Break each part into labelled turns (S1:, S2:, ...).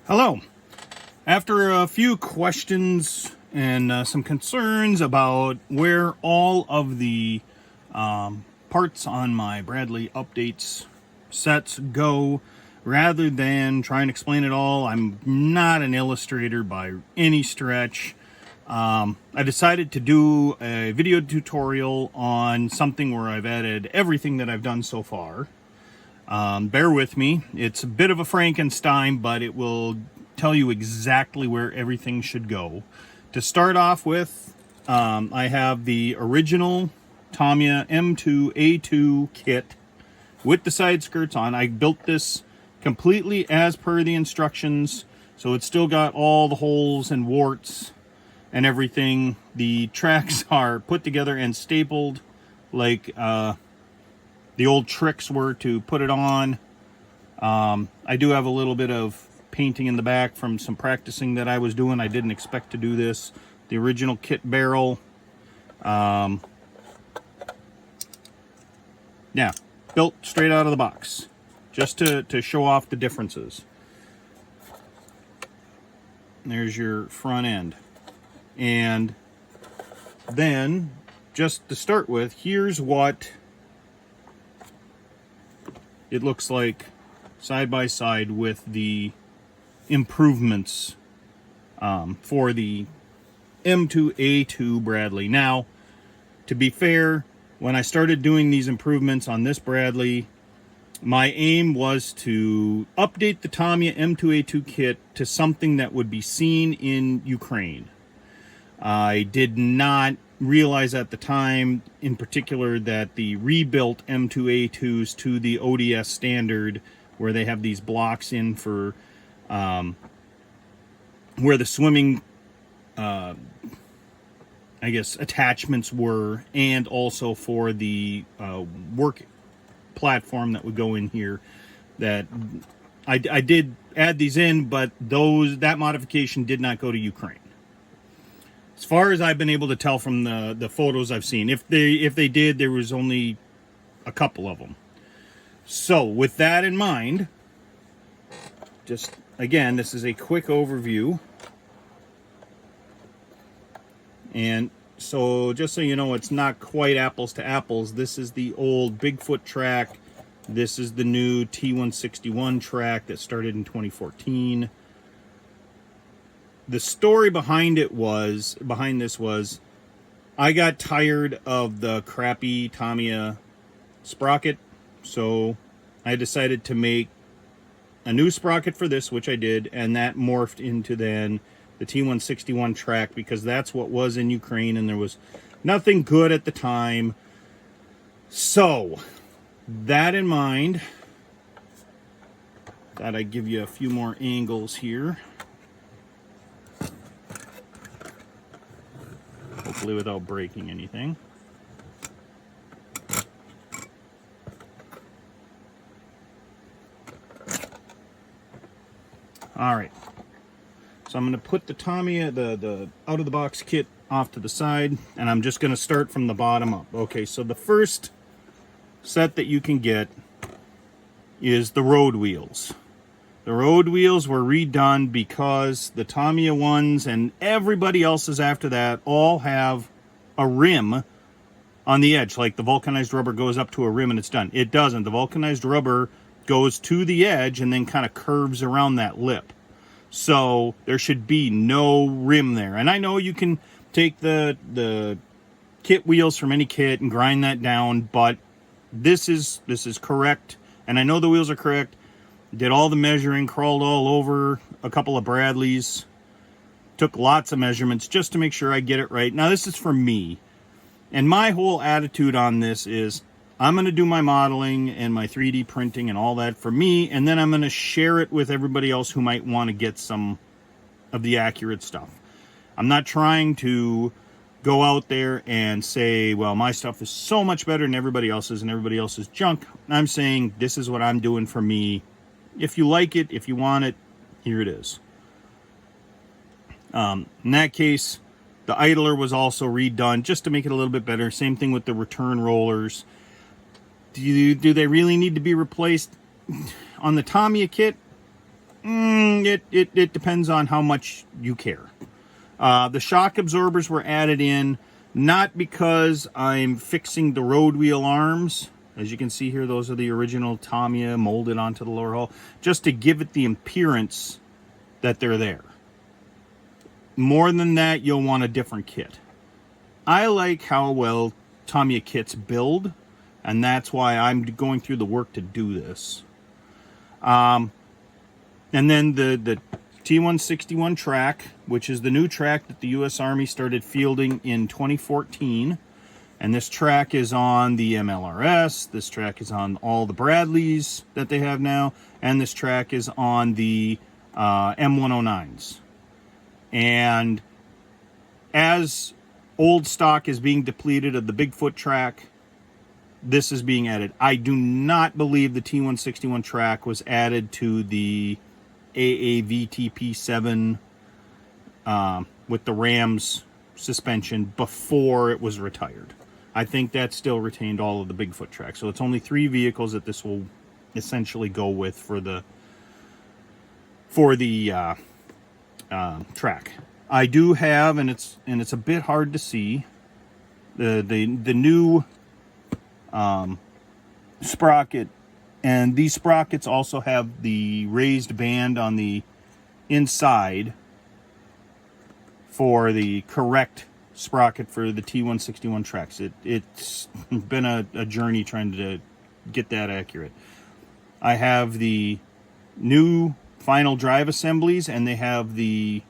S1: Hello. After a few questions and some concerns about where all of the parts on my Bradley updates sets go, rather than try and explain it all, I'm not an illustrator by any stretch. I decided to do a video tutorial on something where I've added everything that I've done so far. Bear with me. It's a bit of a Frankenstein, but it will tell you exactly where everything should go. To start off with, I have the original Tamiya M2A2 kit with the side skirts on. I built this completely as per the instructions, so it's still got all the holes and warts and everything. The tracks are put together and stapled like the old tricks were to put it on. I do have a little bit of painting in the back from some practicing that I was doing. I didn't expect to do this. The original kit barrel. Yeah, built straight out of the box, just to show off the differences. There's your front end. And then, just to start with, here's what it looks like side by side with the improvements for the M2A2 Bradley. Now, to be fair, when I started doing these improvements on this Bradley, my aim was to update the Tamiya M2A2 kit to something that would be seen in Ukraine. I did not realize at the time, in particular, that the rebuilt M2A2s to the ODS standard, where they have these blocks in for where the swimming, I guess, attachments were, and also for the work platform that would go in here, that I did add these in, but that modification did not go to Ukraine. As far as I've been able to tell from the photos I've seen, if they did, there was only a couple of them. So with that in mind, just again, this is a quick overview. And so just so you know, it's not quite apples to apples. This is the old Bigfoot track. This is the new T161 track that started in 2014. The story behind this was, I got tired of the crappy Tamiya sprocket, so I decided to make a new sprocket for this, which I did, and that morphed into then the T161 track, because that's what was in Ukraine, and there was nothing good at the time. So, that in mind, thought I'd give you a few more angles here. Hopefully without breaking anything. Alright. So I'm going to put the Tamiya, the out-of-the-box kit off to the side, and I'm just going to start from the bottom up. Okay, so the first set that you can get is the road wheels. The road wheels were redone because the Tamiya ones and everybody else's after that all have a rim on the edge. Like the vulcanized rubber goes up to a rim and it's done. It doesn't. The vulcanized rubber goes to the edge and then kind of curves around that lip. So there should be no rim there. And I know you can take the kit wheels from any kit and grind that down, but this is correct. And I know the wheels are correct. Did all the measuring, crawled all over a couple of Bradleys, took lots of measurements just to make sure I get it right. Now, this is for me, and my whole attitude on this is I'm going to do my modeling and my 3D printing and all that for me, and then I'm going to share it with everybody else who might want to get some of the accurate stuff. I'm not trying to go out there and say, well, my stuff is so much better than everybody else's and everybody else's junk. I'm saying this is what I'm doing for me. If you like it, if you want it, here it is. In that case, the idler was also redone just to make it a little bit better. Same thing with the return rollers. Do they really need to be replaced? On the Tamiya kit, It depends on how much you care. The shock absorbers were added in not because I'm fixing the road wheel arms. As you can see here, those are the original Tamiya molded onto the lower hull, just to give it the appearance that they're there. More than that, you'll want a different kit. I like how well Tamiya kits build, and that's why I'm going through the work to do this. And then the T161 track, which is the new track that the U.S. Army started fielding in 2014. And this track is on the MLRS, this track is on all the Bradleys that they have now, and this track is on the M109s. And as old stock is being depleted of the Bigfoot track, this is being added. I do not believe the T161 track was added to the AAVTP7 with the Rams suspension before it was retired. I think that still retained all of the Bigfoot track. So it's only 3 vehicles that this will essentially go with for the track. I do have, and it's a bit hard to see, the new sprocket, and these sprockets also have the raised band on the inside for the correct sprocket for the T161 tracks. It's been a journey trying to get that accurate. I have the new final drive assemblies, and they have the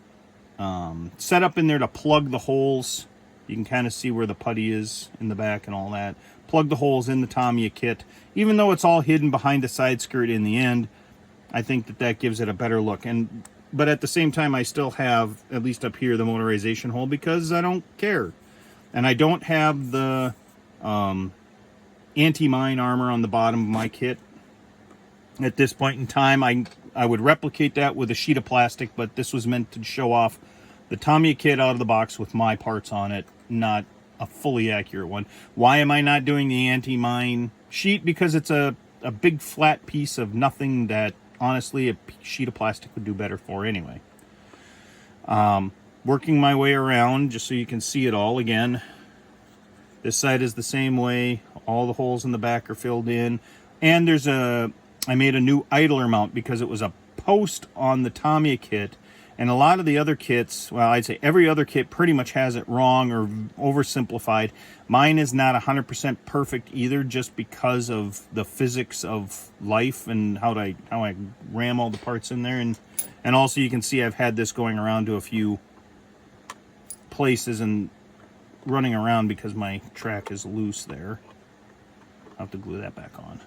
S1: setup in there to plug the holes. You can kind of see where the putty is in the back and all that. Plug the holes in the Tamiya kit. Even though it's all hidden behind the side skirt in the end, I think that gives it a better look. But at the same time, I still have, at least up here, the motorization hole because I don't care. And I don't have the anti-mine armor on the bottom of my kit. At this point in time, I would replicate that with a sheet of plastic, but this was meant to show off the Tamiya kit out of the box with my parts on it, not a fully accurate one. Why am I not doing the anti-mine sheet? Because it's a big flat piece of nothing that honestly a sheet of plastic would do better for anyway. Working my way around just so you can see it all again. This side is the same way. All the holes in the back are filled in. And I made a new idler mount because it was a post on the Tamiya kit. And a lot of the other kits, well, I'd say every other kit pretty much has it wrong or oversimplified. Mine is not 100% perfect either, just because of the physics of life and how I ram all the parts in there. And also you can see I've had this going around to a few places and running around because my track is loose there. I'll have to glue that back on.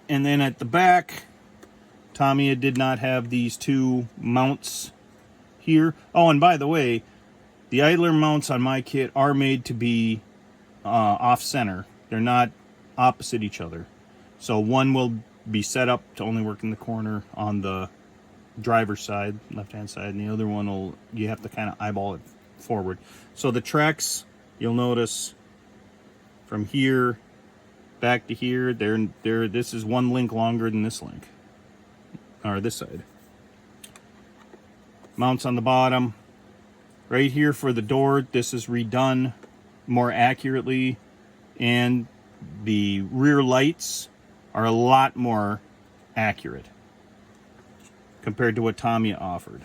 S1: And then at the back, Tamiya did not have these 2 mounts here. Oh, and by the way, the idler mounts on my kit are made to be off-center. They're not opposite each other. So one will be set up to only work in the corner on the driver's side, left-hand side, and the other one you have to kind of eyeball it forward. So the tracks, you'll notice from here back to here, this is 1 link longer than this link. Or this side. Mounts on the bottom. Right here for the door, this is redone more accurately. And the rear lights are a lot more accurate compared to what Tamiya offered.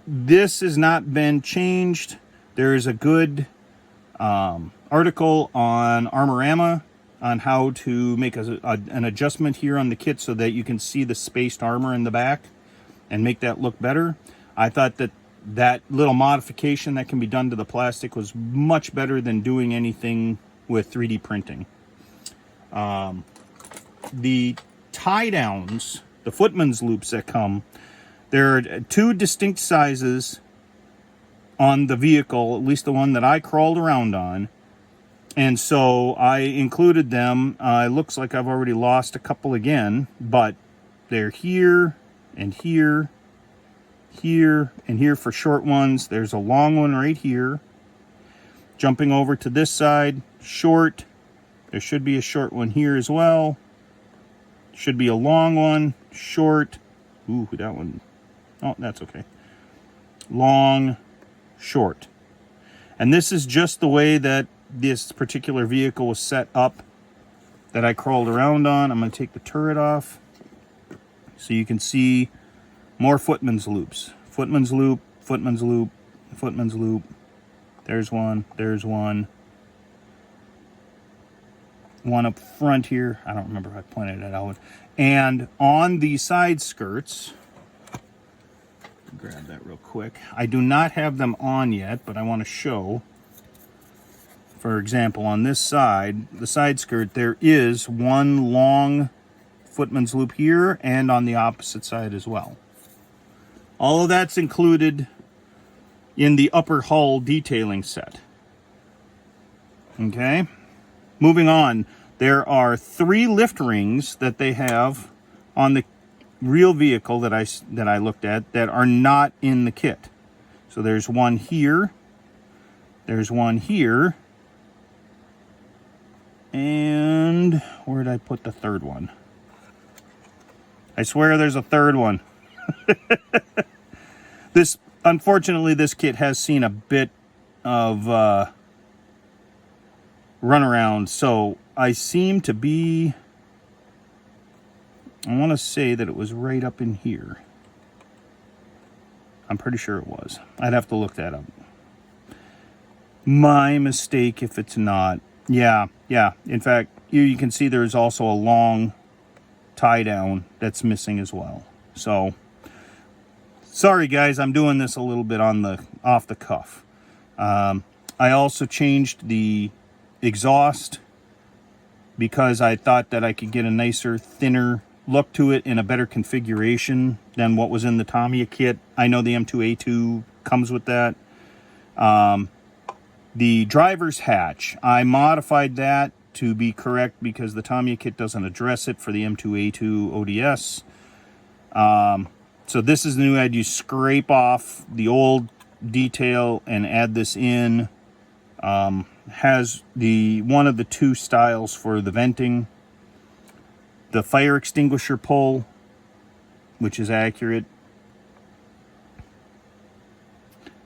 S1: This has not been changed. There is a good article on Armorama on how to make an adjustment here on the kit so that you can see the spaced armor in the back and make that look better. I thought that little modification that can be done to the plastic was much better than doing anything with 3D printing. The tie downs, the footman's loops that come, there are 2 distinct sizes on the vehicle, at least the one that I crawled around on. And so I included them. It looks like I've already lost a couple again, but they're here and here, here and here for short ones. There's a long one right here. Jumping over to this side, short, There should be a short one here as well. Should be a long one, short. Ooh, that one. Oh, that's okay. Long, short. And this is just the way that this particular vehicle was set up that I crawled around on. I'm going to take the turret off so you can see more footman's loops. Footman's loop, footman's loop, footman's loop. There's one, there's one. One up front here. I don't remember if I pointed it out. And on the side skirts, grab that real quick. I do not have them on yet, but I want to show. For example, on this side, the side skirt, there is one long footman's loop here and on the opposite side as well. All of that's included in the upper hull detailing set. Okay, moving on. There are 3 lift rings that they have on the real vehicle that I looked at that are not in the kit. So there's one here, there's one here, and where did I put the third one? I swear there's a third one. Unfortunately, this kit has seen a bit of runaround, so I seem to be, I want to say that it was right up in here. I'm pretty sure it was. I'd have to look that up. My mistake if it's not. Yeah. In fact, you can see there's also a long tie down that's missing as well. So, sorry guys, I'm doing this a little bit on the off the cuff. I also changed the exhaust because I thought that I could get a nicer, thinner look to it in a better configuration than what was in the Tamiya kit. I know the M2A2 comes with that. The driver's hatch, I modified that to be correct because the Tamiya kit doesn't address it for the M2A2 ODS. So this is the new ad. You scrape off the old detail and add this in. Has one of the 2 styles for the venting. The fire extinguisher pull, which is accurate.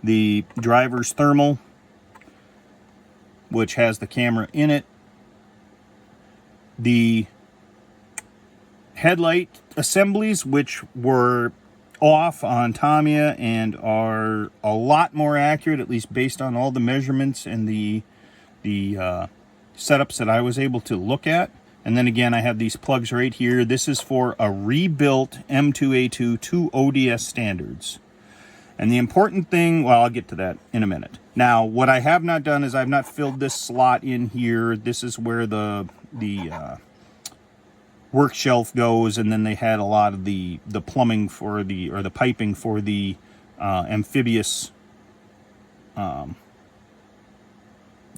S1: The driver's thermal, which has the camera in it. The headlight assemblies, which were off on Tamiya and are a lot more accurate, at least based on all the measurements and the setups that I was able to look at. And then again, I have these plugs right here. This is for a rebuilt M2A2 to ODS standards. And the important thing, well, I'll get to that in a minute. Now, what I have not done is I've not filled this slot in here. This is where the work shelf goes, and then they had a lot of the plumbing for the piping for the amphibious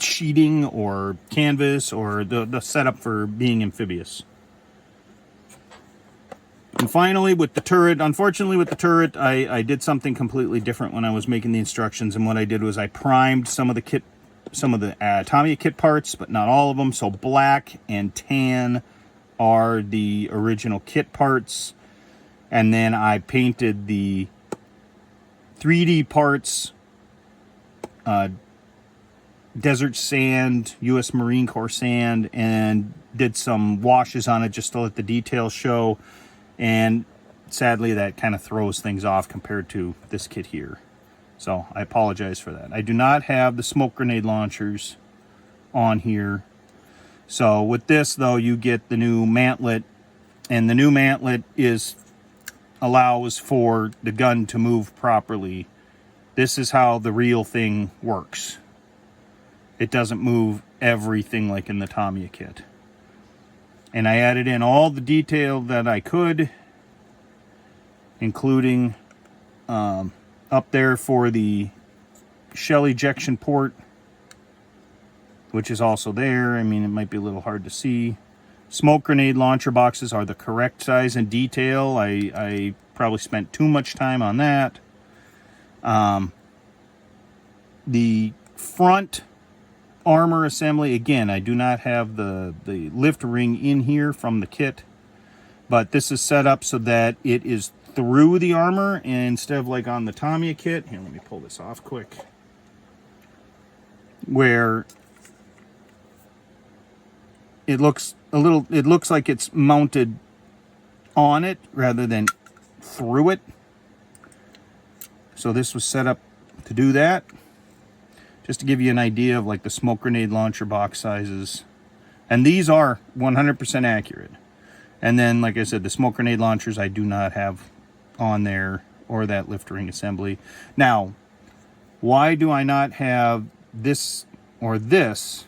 S1: sheeting or canvas, or the setup for being amphibious. And finally, with the turret, unfortunately with the turret, I did something completely different when I was making the instructions. And what I did was I primed some of the Tamiya kit parts, but not all of them. So black and tan are the original kit parts. And then I painted the 3D parts, desert sand, U.S. Marine Corps sand, and did some washes on it just to let the details show. And sadly, that kind of throws things off compared to this kit here. So I apologize for that. I do not have the smoke grenade launchers on here. So with this, though, you get the new mantlet. And the new mantlet allows for the gun to move properly. This is how the real thing works. It doesn't move everything like in the Tamiya kit. And I added in all the detail that I could, including up there for the shell ejection port, which is also there. I mean, it might be a little hard to see. Smoke grenade launcher boxes are the correct size and detail. I probably spent too much time on that. The front armor assembly. Again, I do not have the lift ring in here from the kit, but this is set up so that it is through the armor instead of like on the Tamiya kit. Here, let me pull this off quick. Where it looks like it's mounted on it rather than through it. So this was set up to do that. Just to give you an idea of like the smoke grenade launcher box sizes. And these are 100% accurate. And then, like I said, the smoke grenade launchers I do not have on there, or that lift ring assembly. Now, why do I not have this or this?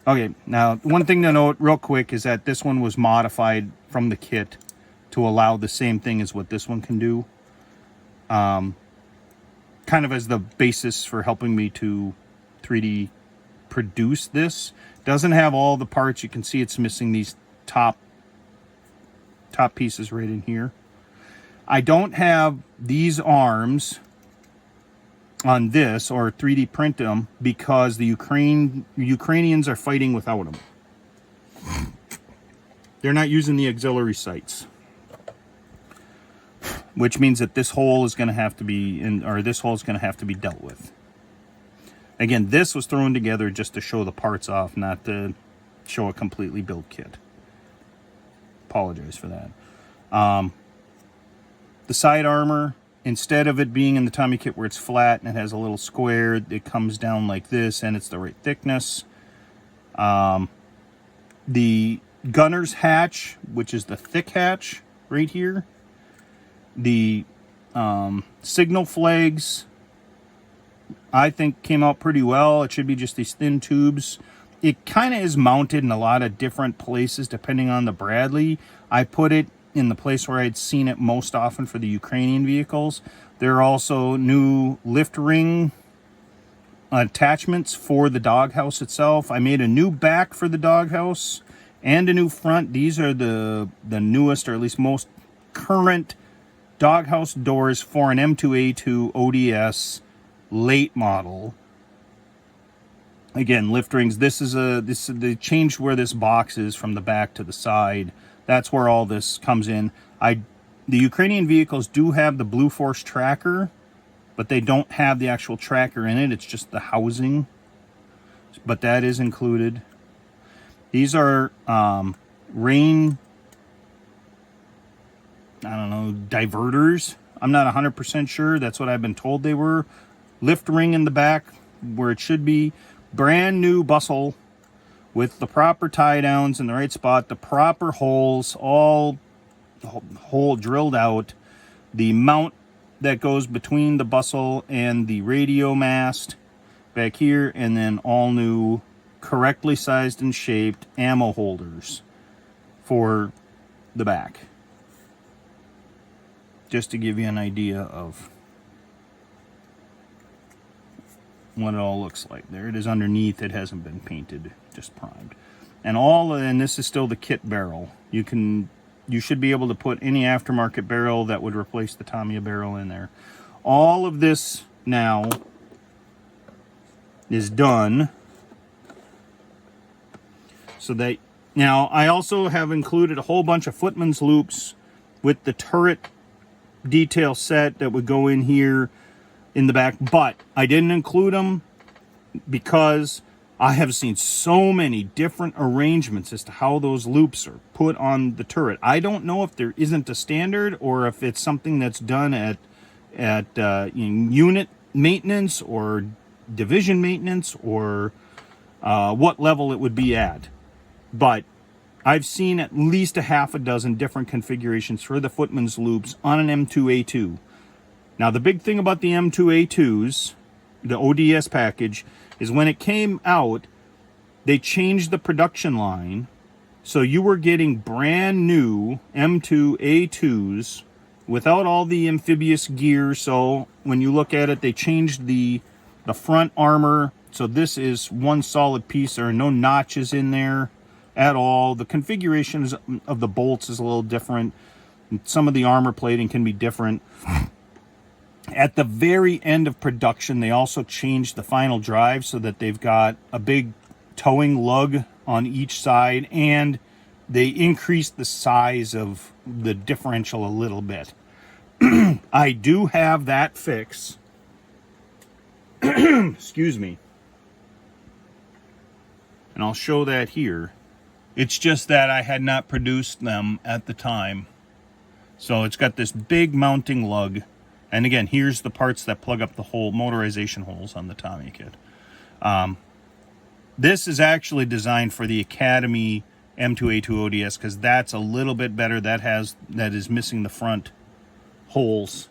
S1: Okay, now one thing to note real quick is that this one was modified from the kit to allow the same thing as what this one can do. Kind of as the basis for helping me to 3D produce this. Doesn't have all the parts. You can see it's missing these top pieces right in here. I don't have these arms on this or 3D print them because the Ukrainians are fighting without them. They're not using the auxiliary sights, which means that this hole is going to have to be this hole is going to have to be dealt with. Again, this was thrown together just to show the parts off, not to show a completely built kit. Apologize for that. The side armor, instead of it being in the Tamiya kit where it's flat and it has a little square, it comes down like this and it's the right thickness. The gunner's hatch, which is the thick hatch right here. The signal flags, I think, came out pretty well. It should be just these thin tubes. It kind of is mounted in a lot of different places depending on the Bradley. I put it in the place where I'd seen it most often for the Ukrainian vehicles. There are also new lift ring attachments for the doghouse itself. I made a new back for the doghouse and a new front. These are the newest, or at least most current doghouse doors for an M2A2 ODS late model. Again, lift rings. They changed where this box is from the back to the side. That's where all this comes in. The Ukrainian vehicles do have the Blue Force tracker, but they don't have the actual tracker in it. It's just the housing, but that is included. These are rain, diverters. I'm not 100% sure. That's what I've been told they were. Lift ring in the back where it should be. Brand new bustle with the proper tie downs in the right spot, the proper holes, all hole drilled out. The mount that goes between the bustle and the radio mast back here, and then all new, correctly sized and shaped ammo holders for the back. Just to give you an idea of what it all looks like. There it is underneath. It hasn't been painted, just primed. And this is still the kit barrel. You should be able to put any aftermarket barrel that would replace the Tamiya barrel in there. All of this now is done. So now I also have included a whole bunch of footman's loops with the turret detail set that would go in here in the back, but I didn't include them because I have seen so many different arrangements as to how those loops are put on the turret. I don't know if there isn't a standard or if it's something that's done at unit maintenance or division maintenance or what level it would be at. But I've seen at least a half a dozen different configurations for the footman's loops on an M2A2. Now, the big thing about the M2A2s, the ODS package, is when it came out, they changed the production line. So you were getting brand new M2A2s without all the amphibious gear. So when you look at it, they changed the front armor. So this is one solid piece. There are no notches in there at all. The configurations of the bolts is a little different. Some of the armor plating can be different. At the very end of production, they also changed the final drive so that they've got a big towing lug on each side, and they increased the size of the differential a little bit. I do have that fix. Excuse me. And I'll show that here. It's just that I had not produced them at the time. So it's got this big mounting lug. And again, here's the parts that plug up the whole motorization holes on the Tamiya kit. This is actually designed for the Academy M2A2 ODS because that's a little bit better. That is missing the front holes.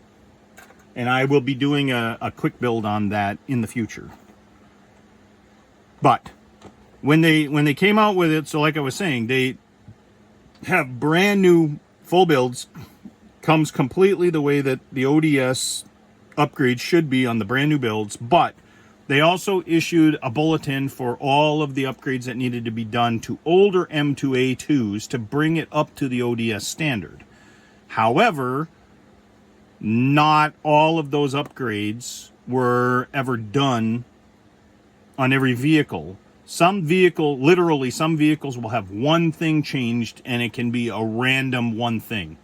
S1: And I will be doing a quick build on that in the future. But when they came out with it, so like I was saying, they have brand new full builds. Comes completely the way that the ODS upgrade should be on the brand new builds, but they also issued a bulletin for all of the upgrades that needed to be done to older M2A2s to bring it up to the ODS standard. However, not all of those upgrades were ever done on every vehicle. Literally some vehicles will have one thing changed, and it can be a random one thing.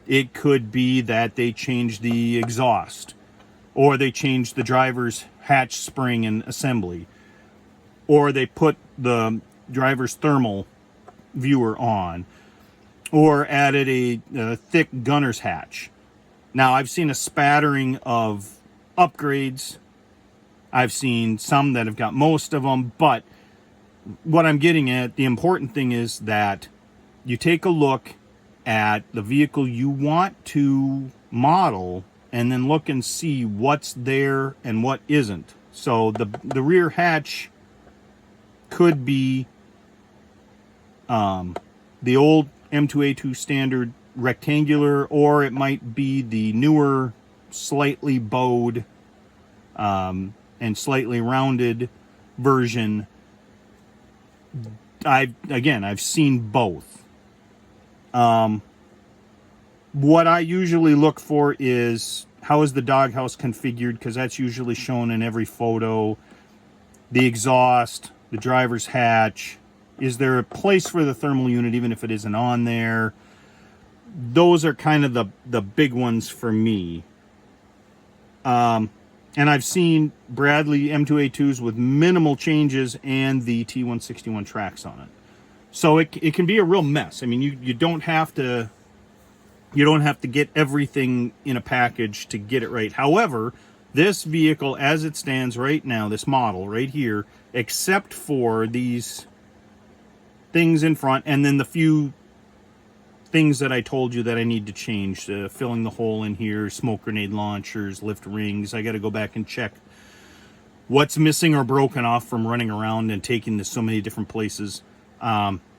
S1: It could be that they changed the exhaust, or they changed the driver's hatch spring and assembly, or they put the driver's thermal viewer on, or added a thick gunner's hatch. Now, I've seen a spattering of upgrades. I've seen some that have got most of them, but what I'm getting at, the important thing is that you take a look at the vehicle you want to model and then look and see what's there and what isn't. So the rear hatch could be the old M2A2 standard rectangular, or it might be the newer slightly bowed and slightly rounded version. I've seen both. What I usually look for is how is the doghouse configured, because that's usually shown in every photo. The exhaust, the driver's hatch. Is there a place for the thermal unit even if it isn't on there? Those are kind of the big ones for me. And I've seen Bradley M2A2s with minimal changes and the T161 tracks on it. So it can be a real mess. I mean, you don't have to get everything in a package to get it right. However, this vehicle as it stands right now, this model right here, except for these things in front and then the few things that I told you that I need to change, filling the hole in here, smoke grenade launchers, lift rings. I got to go back and check what's missing or broken off from running around and taking this so many different places.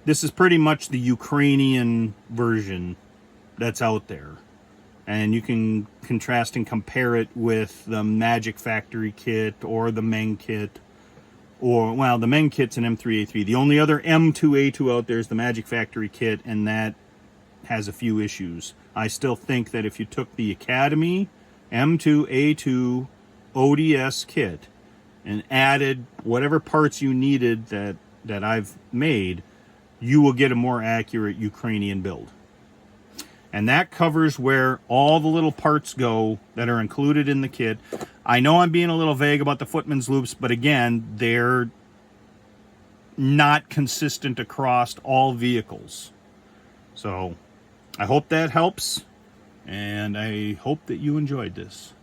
S1: This is pretty much the Ukrainian version that's out there, and you can contrast and compare it with the Magic Factory kit or the Meng kit, or, well, the Meng kit's an M3A3. The only other M2A2 out there is the Magic Factory kit, and that has a few issues. I still think that if you took the Academy M2A2 ODS kit and added whatever parts you needed that I've made, you will get a more accurate Ukrainian build. And that covers where all the little parts go that are included in the kit. I know I'm being a little vague about the footman's loops, but again, they're not consistent across all vehicles. So I hope that helps, and I hope that you enjoyed this.